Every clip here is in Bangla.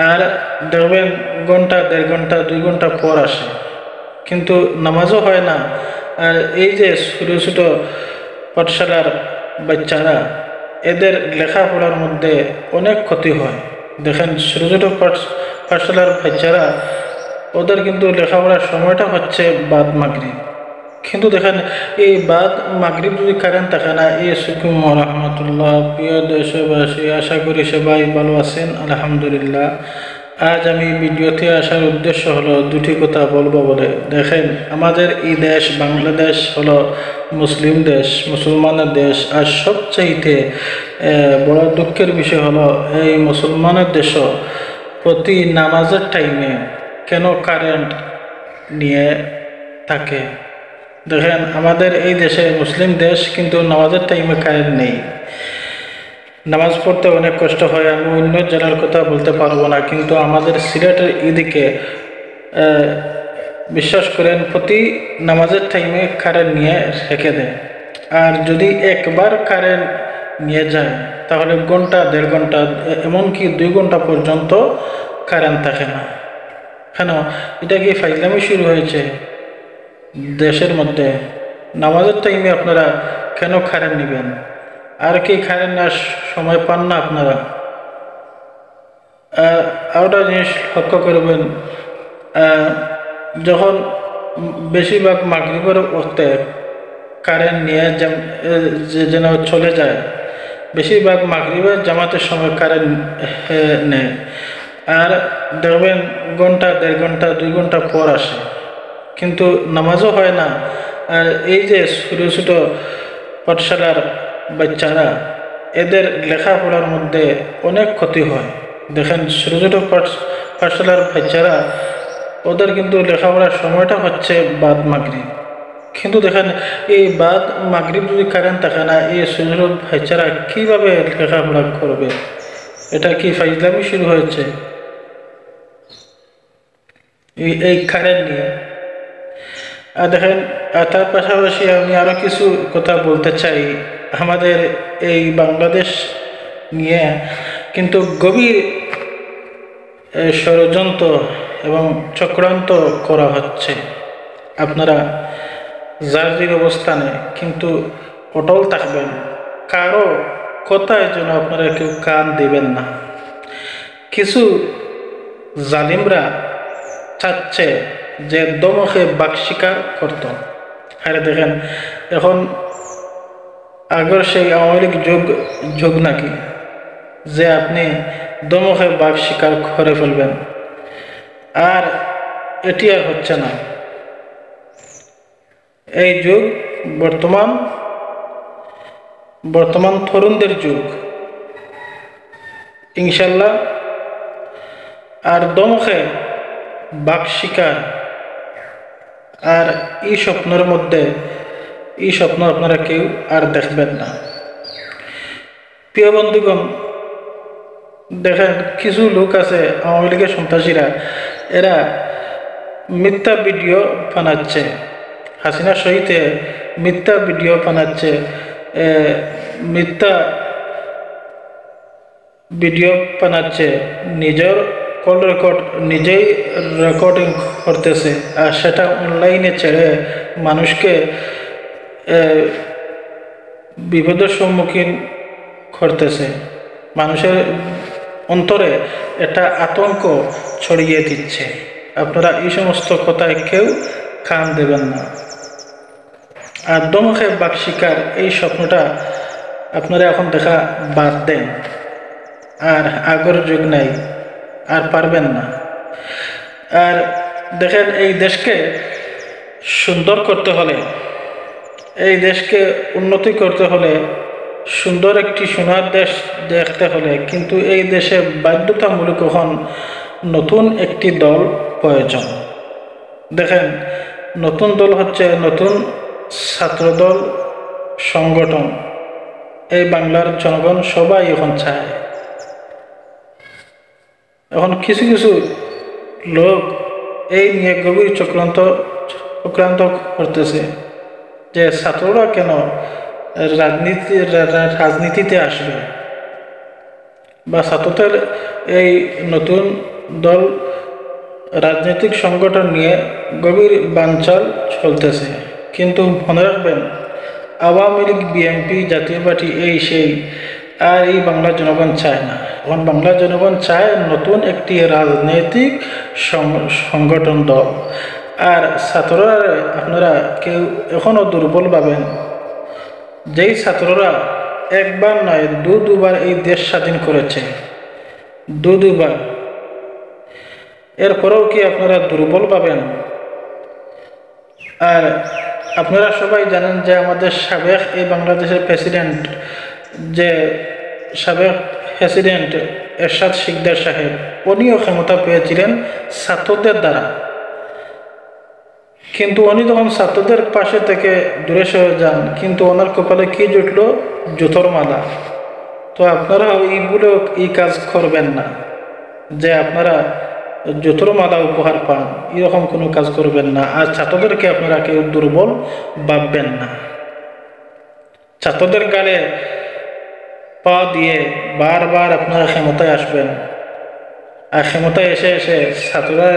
আর দেখবেন ঘন্টা 1.5 ঘন্টা 2 ঘন্টা পর আসে, কিন্তু নামাজও হয় না। আর এই যে ছোটো ছোটো পাঠশালার বাচ্চারা, এদের লেখাপড়ার মধ্যে অনেক ক্ষতি হয়। দেখেন ছোটো ছোটো পাঠশালার বাচ্চারা, ওদের কিন্তু লেখাপড়ার সময়টা হচ্ছে বাদ মাগরিব। কিন্তু দেখেন এই বাদ মাগরিব যদি কারেন্ট থাকে না, এই সুকুম রহমতুল্লাহ, প্রিয় দেশবাসী, আশা করি সবাই ভালো আছেন, আলহামদুলিল্লাহ। আজ আমি ভিডিওতে আসার উদ্দেশ্য হলো দুটি কথা বলবো বলে। দেখেন আমাদের এই দেশ বাংলাদেশ হলো মুসলিম দেশ, মুসলমানের দেশ। আর সবচাইতে বড় দুঃখের বিষয় হলো এই মুসলমানের দেশও প্রতি নামাজের টাইমে কেন কারেন্ট নিয়ে থাকে। দেখেন আমাদের এই দেশে মুসলিম দেশ, কিন্তু নামাজের টাইমে কারেন্ট নেই। নামাজ পড়তে অনেক কষ্ট হয়। আমি অন্য জেলার কথা বলতে পারবো না, কিন্তু আমাদের সিলেটের এদিকে বিশ্বাস করেন প্রতি নামাজের টাইমে কারেন্ট নিয়ে রেখে দেয়। আর যদি একবার কারেন্ট নিয়ে যায় তাহলে ঘন্টা 1.5 ঘন্টা, এমনকি 2 ঘন্টা পর্যন্ত কারেন্ট থাকে না। কেন? এটা কি ফাইজলামি শুরু হয়েছে দেশের মধ্যে? নামাজের টাইমে আপনারা কেন কারেন্ট নেবেন? আর কি কারেন্ট নেওয়ার সময় পান না আপনারা? আরেকটা জিনিস লক্ষ্য করবেন, যখন বেশিরভাগ মাগরিবের ওয়াক্তে কারেন্ট নিয়ে যেন চলে যায়, বেশিরভাগ মাগরিবের জামাতের সময় কারেন্ট নেয়। আর দেখবেন ঘন্টা 1.5 ঘন্টা 2 ঘন্টা পর আসে, কিন্তু নামাজও হয় না। আর এই যে ছোটো ছোটো পাঠশালার বাচ্চারা, এদের লেখাপড়ার মধ্যে অনেক ক্ষতি হয়। দেখেন ছোটো ছোটো পাঠশালার বাচ্চারা, ওদের কিন্তু লেখাপড়ার সময়টা হচ্ছে বাদ মাগরিব। কিন্তু দেখেন এই বাদ মাগরিব যদি কারেন্ট থাকে না, এই ছোটো ছোটো বাচ্চারা কীভাবে লেখাপড়া করবে? এটা কি ফাইজলামি শুরু হয়েছে এই কারেন্ট নিয়ে? আর দেখেন তার পাশাপাশি আমি আরও কিছু কথা বলতে চাই। আমাদের এই বাংলাদেশ নিয়ে কিন্তু গভীর ষড়যন্ত্র এবং চক্রান্ত করা হচ্ছে। আপনারা যার যে অবস্থানে কিন্তু অটল থাকবেন, কারো কথায় যেন আপনারা কেউ কান দেবেন না। কিছু জালিমরা চাচ্ছে যে দমকে বাক শিকার করত। আরে দেখেন এখন আগের সেই আওয়ামী লীগ যুগ নাকি, যে আপনি দমকে বাক শিকার করে ফেলবেন? আর এটি আর হচ্ছে না। এই যুগ বর্তমান তরুণদের যুগ, ইনশাল্লাহ। আর দমকে বাক শিকার আর এই স্বপ্নের মধ্যে, এই স্বপ্ন আপনারা কেউ আর দেখবেন না। প্রিয় বন্ধুগণ, দেখেন কিছু লোক আছে আওয়ামী লীগের সন্ত্রাসীরা, এরা মিথ্যা ভিডিও বানাচ্ছে, হাসিনার সহিতে মিথ্যা ভিডিও বানাচ্ছে, মিথ্যা ভিডিও বানাচ্ছে, নিজের কল রেকর্ড নিজেই রেকর্ডিং করতেছে, আর সেটা অনলাইনে ছেড়ে মানুষকে বিপদের সম্মুখীন করতেছে। মানুষের অন্তরে একটা আতঙ্ক ছড়িয়ে দিচ্ছে। আপনারা এই সমস্ত কথায় কেউ কান দেবেন না। আর দমকে বাক শিকার এই স্বপ্নটা আপনারা এখন দেখা বাদ দেন। আর আগের যুগ নাই, আর পারবেন না। আর দেখেন এই দেশকে সুন্দর করতে হলে, এই দেশকে উন্নতি করতে হলে, সুন্দর একটি সোনার দেশ দেখতে হলে কিন্তু এই দেশে বাধ্যতামূলক এখন নতুন একটি দল প্রয়োজন। দেখেন নতুন দল হচ্ছে নতুন ছাত্রদল সংগঠন। এই বাংলার জনগণ সবাই এখন চায়। এখন কিছু কিছু লোক এই নিয়ে গভীর চক্রান্ত করতেছে যে ছাত্ররা কেন রাজনীতিতে আসবে, বা ছাত্রদের এই নতুন দল রাজনৈতিক সংগঠন নিয়ে গভীর বানচাল চলতেছে। কিন্তু মনে রাখবেন, আওয়ামী লীগ, বিএনপি, জাতীয় পার্টি এই সেই, আর এই বাংলার জনগণ চায় না। এখন বাংলার জনগণ চায় নতুন একটি রাজনৈতিক সংগঠন দল। আর ছাত্ররা আপনারা কেউ এখনও দুর্বল ভাবেন। যেই ছাত্ররা একবার নয় দুবার এই দেশ স্বাধীন করেছে, দুবার, এরপরেও কি আপনারা দুর্বল পাবেন? আর আপনারা সবাই জানেন যে আমাদের সাবেক এই বাংলাদেশের প্রেসিডেন্ট, যে সাবেক প্রেসিডেন্ট এরশাদ শিকদার সাহেব, উনিও ক্ষমতা পেয়েছিলেন ছাত্রদের দ্বারা। কিন্তু উনি তখন ছাত্রদের পাশে থেকে দূরে সরে যান, কিন্তু ওনার কপালে কি জুটল? জুতোর মালা। তো আপনারা এইগুলো এই কাজ করবেন না, যে আপনারা জুতোর মালা উপহার পান, এরকম কোনো কাজ করবেন না। আর ছাত্রদেরকে আপনারা কেউ দুর্বল ভাববেন না। ছাত্রদের গালে পা দিয়ে বারবার আপনারা ক্ষমতায় আসবেন, আর ক্ষমতায় এসে এসে ছাত্ররা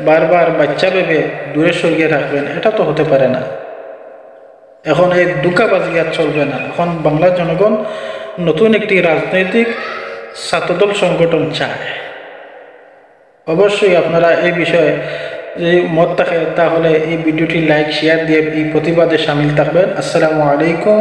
বারবার বাচ্চা ভেবে দূরে সরিয়ে রাখবেন, এটা তো হতে পারে না। এখন এই দুকাবাজি আর চলবে না। এখন বাংলার জনগণ নতুন একটি রাজনৈতিক ছাত্রদল সংগঠন চায়। অবশ্যই আপনারা এই বিষয়ে যদি মত থাকে তাহলে এই ভিডিওটি লাইক শেয়ার দিয়ে এই প্রতিবাদে সামিল থাকবেন। আসসালামু আলাইকুম।